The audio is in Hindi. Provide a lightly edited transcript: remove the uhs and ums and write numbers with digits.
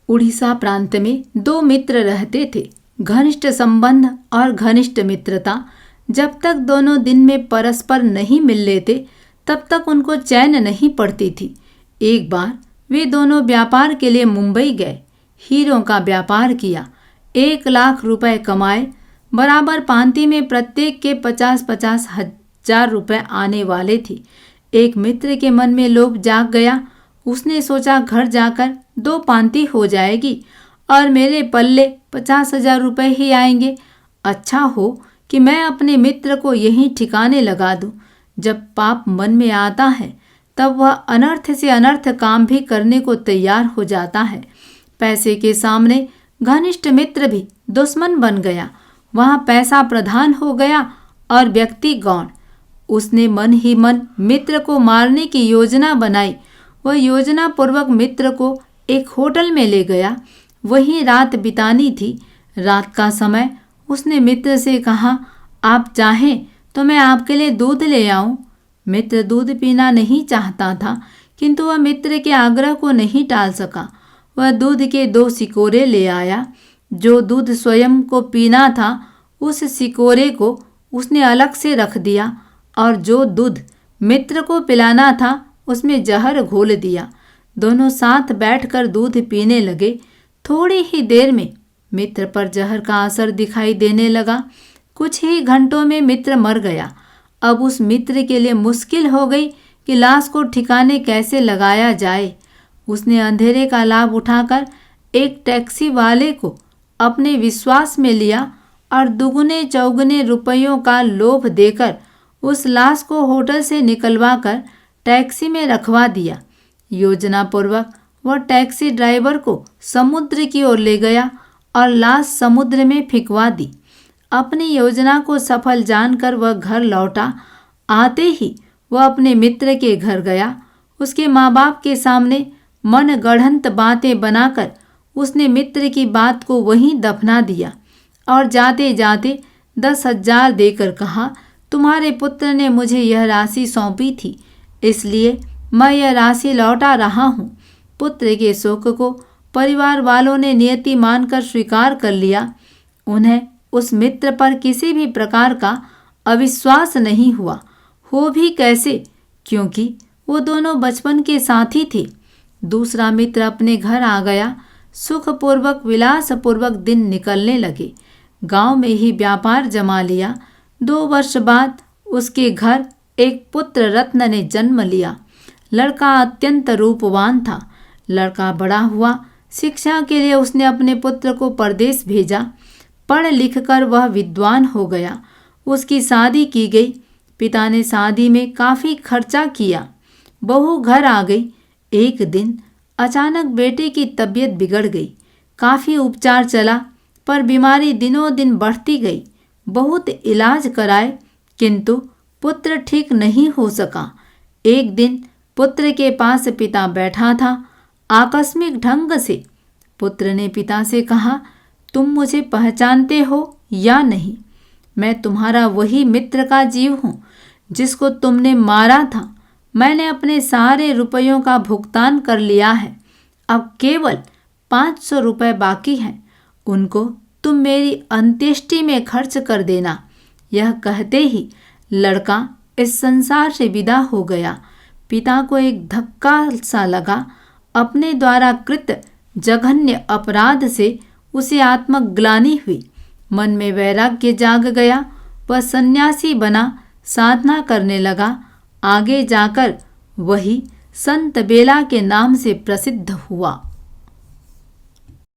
उड़ीसा प्रांत में दो मित्र रहते थे। घनिष्ठ संबंध और घनिष्ठ मित्रता। जब तक दोनों दिन में परस्पर नहीं मिल लेते तब तक उनको चैन नहीं पड़ती थी। एक बार वे दोनों व्यापार के लिए मुंबई गए। हीरों का व्यापार किया। 1 लाख रुपए कमाए। बराबर पांति में प्रत्येक के 50-50 हजार रुपए आने वाले थे। एक मित्र के मन में लोभ जाग गया। उसने सोचा घर जाकर 2 पांति हो जाएगी और मेरे पल्ले 50,000 रुपए ही आएंगे। अच्छा हो कि मैं अपने मित्र को यहीं ठिकाने लगा दूं। जब पाप मन में आता है तब वह अनर्थ से अनर्थ काम भी करने को तैयार हो जाता है। पैसे के सामने घनिष्ठ मित्र भी दुश्मन बन गया। वहां पैसा प्रधान हो गया और व्यक्ति गौण। उसने मन ही मन मित्र को मारने की योजना बनाई। वह योजना पूर्वक मित्र को एक होटल में ले गया। वहीं रात बितानी थी। रात का समय उसने मित्र से कहा, आप चाहें तो मैं आपके लिए दूध ले आऊं। मित्र दूध पीना नहीं चाहता था, किंतु वह मित्र के आग्रह को नहीं टाल सका। वह दूध के 2 सिकोरे ले आया। जो दूध स्वयं को पीना था उस सिकोरे को उसने अलग से रख दिया और जो दूध मित्र को पिलाना था उसमें जहर घोल दिया। दोनों साथ बैठकर दूध पीने लगे। थोड़ी ही देर में मित्र पर जहर का असर दिखाई देने लगा। कुछ ही घंटों में मित्र मर गया। अब उस मित्र के लिए मुश्किल हो गई कि लाश को ठिकाने कैसे लगाया जाए। उसने अंधेरे का लाभ उठाकर एक टैक्सी वाले को अपने विश्वास में लिया और दुगने चौगुने रुपयों का लोभ देकर उस लाश को होटल से निकलवाकर टैक्सी में रखवा दिया। योजनापूर्वक वह टैक्सी ड्राइवर को समुद्र की ओर ले गया और लाश समुद्र में फिंकवा दी। अपनी योजना को सफल जानकर वह घर लौटा। आते ही वह अपने मित्र के घर गया। उसके माँ बाप के सामने मन गढ़ंत बातें बनाकर उसने मित्र की बात को वहीं दफना दिया और जाते जाते 10,000 देकर कहा, तुम्हारे पुत्र ने मुझे यह राशि सौंपी थी, इसलिए मैं यह राशि लौटा रहा हूँ। पुत्र के शोक को परिवार वालों ने नियति मानकर स्वीकार कर लिया। उन्हें उस मित्र पर किसी भी प्रकार का अविश्वास नहीं हुआ। हो भी कैसे, क्योंकि वो दोनों बचपन के साथी थे। दूसरा मित्र अपने घर आ गया। सुखपूर्वक विलासपूर्वक दिन निकलने लगे। गांव में ही व्यापार जमा लिया। 2 वर्ष बाद उसके घर एक पुत्र रत्न ने जन्म लिया। लड़का अत्यंत रूपवान था। लड़का बड़ा हुआ। शिक्षा के लिए उसने अपने पुत्र को परदेश भेजा। पढ़ लिख कर वह विद्वान हो गया। उसकी शादी की गई। पिता ने शादी में काफ़ी खर्चा किया। बहू घर आ गई। एक दिन अचानक बेटे की तबीयत बिगड़ गई। काफ़ी उपचार चला पर बीमारी दिनों दिन बढ़ती गई। बहुत इलाज कराए किंतु पुत्र ठीक नहीं हो सका। एक दिन पुत्र के पास पिता बैठा था। आकस्मिक ढंग से पुत्र ने पिता से कहा, तुम मुझे पहचानते हो या नहीं? मैं तुम्हारा वही मित्र का जीव हूँ जिसको तुमने मारा था। मैंने अपने सारे रुपयों का भुगतान कर लिया है। अब केवल 500 रुपये बाकी हैं। उनको तुम मेरी अंत्येष्टि में खर्च कर देना। यह कहते ही लड़का इस संसार से विदा हो गया। पिता को एक धक्का सा लगा। अपने द्वारा कृत जघन्य अपराध से उसे आत्मग्लानि हुई। मन में वैराग्य जाग गया। वह सन्यासी बना, साधना करने लगा। आगे जाकर वही संत बेला के नाम से प्रसिद्ध हुआ।